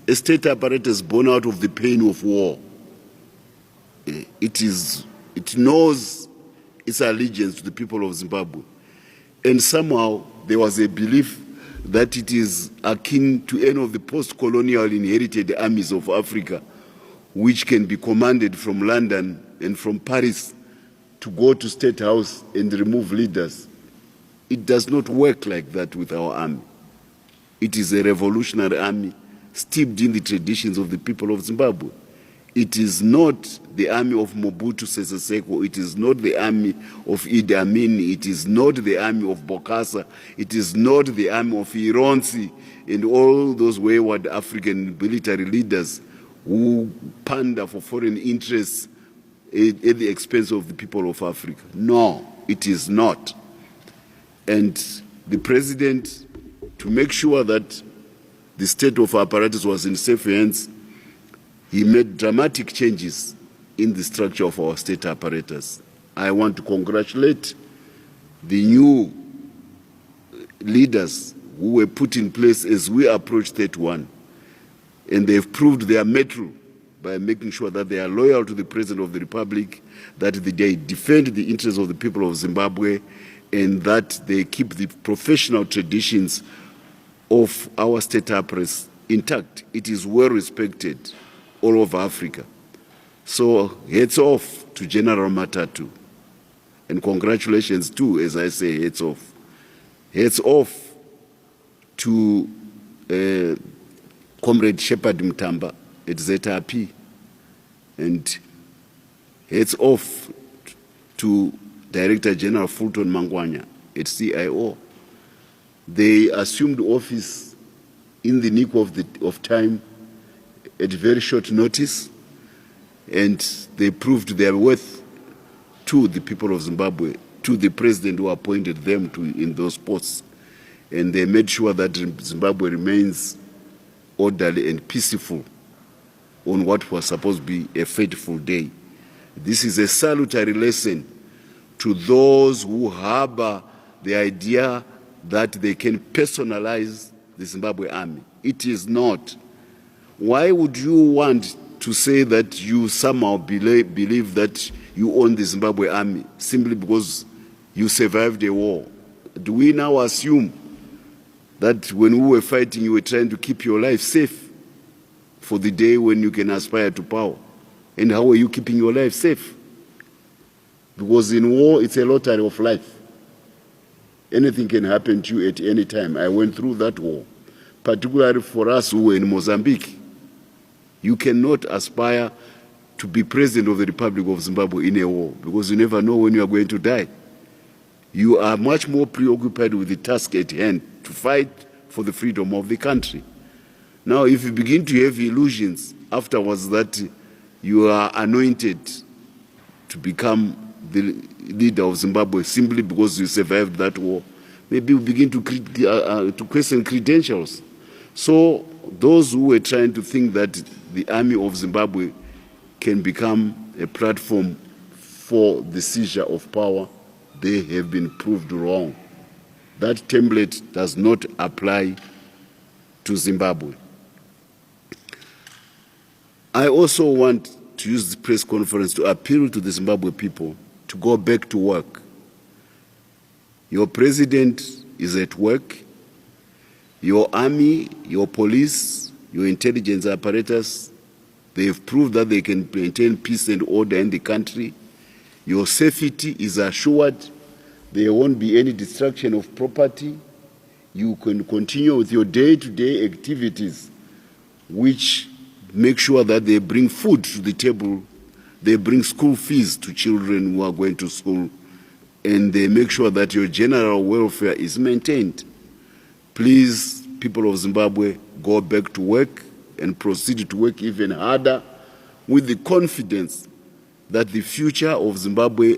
a state apparatus born out of the pain of war. It knows its allegiance to the people of Zimbabwe. And somehow there was a belief that it is akin to any of the post-colonial inherited armies of Africa, which can be commanded from London and from Paris to go to State House and remove leaders. It does not work like that with our army. It is a revolutionary army steeped in the traditions of the people of Zimbabwe. It is not the army of Mobutu Sese Seko. It is not the army of Idi Amin. It is not the army of Bokassa. It is not the army of Ironsi and all those wayward African military leaders who pander for foreign interests at the expense of the people of Africa. No, it is not. And the president, to make sure that the state of apparatus was in safe hands, he made dramatic changes in the structure of our state apparatus. I want to congratulate the new leaders who were put in place as we approach 31. And they've proved their mettle by making sure that they are loyal to the President of the Republic, that they defend the interests of the people of Zimbabwe, and that they keep the professional traditions of our state apparatus intact. It is well respected all over Africa. So heads off to General Matatu. And congratulations too, as I say, heads off. Heads off to Comrade Shepard Mtamba at ZANU Pf. And heads off to Director General Fulton Mangwanya at CIO. They assumed office in the nick of time at very short notice, and they proved their worth to the people of Zimbabwe, to the president who appointed them in those posts. And they made sure that Zimbabwe remains orderly and peaceful on what was supposed to be a fateful day. This is a salutary lesson to those who harbor the idea that they can personalize the Zimbabwe army. It is not. Why would you want to say that you somehow believe that you own the Zimbabwe army simply because you survived a war? Do we now assume that when we were fighting, you were trying to keep your life safe for the day when you can aspire to power? And how are you keeping your life safe? Because in war, it's a lottery of life. Anything can happen to you at any time. I went through that war, particularly for us who were in Mozambique. You cannot aspire to be president of the Republic of Zimbabwe in a war because you never know when you are going to die. You are much more preoccupied with the task at hand to fight for the freedom of the country. Now, if you begin to have illusions afterwards that you are anointed to become the leader of Zimbabwe simply because you survived that war, maybe you begin to question credentials. So those who were trying to think that the army of Zimbabwe can become a platform for the seizure of power, they have been proved wrong. That template does not apply to Zimbabwe. I also want to use the press conference to appeal to the Zimbabwe people to go back to work. Your president is at work. Your army, your police, your intelligence apparatus, they have proved that they can maintain peace and order in the country. Your safety is assured. There won't be any destruction of property. You can continue with your day-to-day activities, which make sure that they bring food to the table, they bring school fees to children who are going to school, and they make sure that your general welfare is maintained. Please, people of Zimbabwe, go back to work and proceed to work even harder with the confidence that the future of Zimbabwe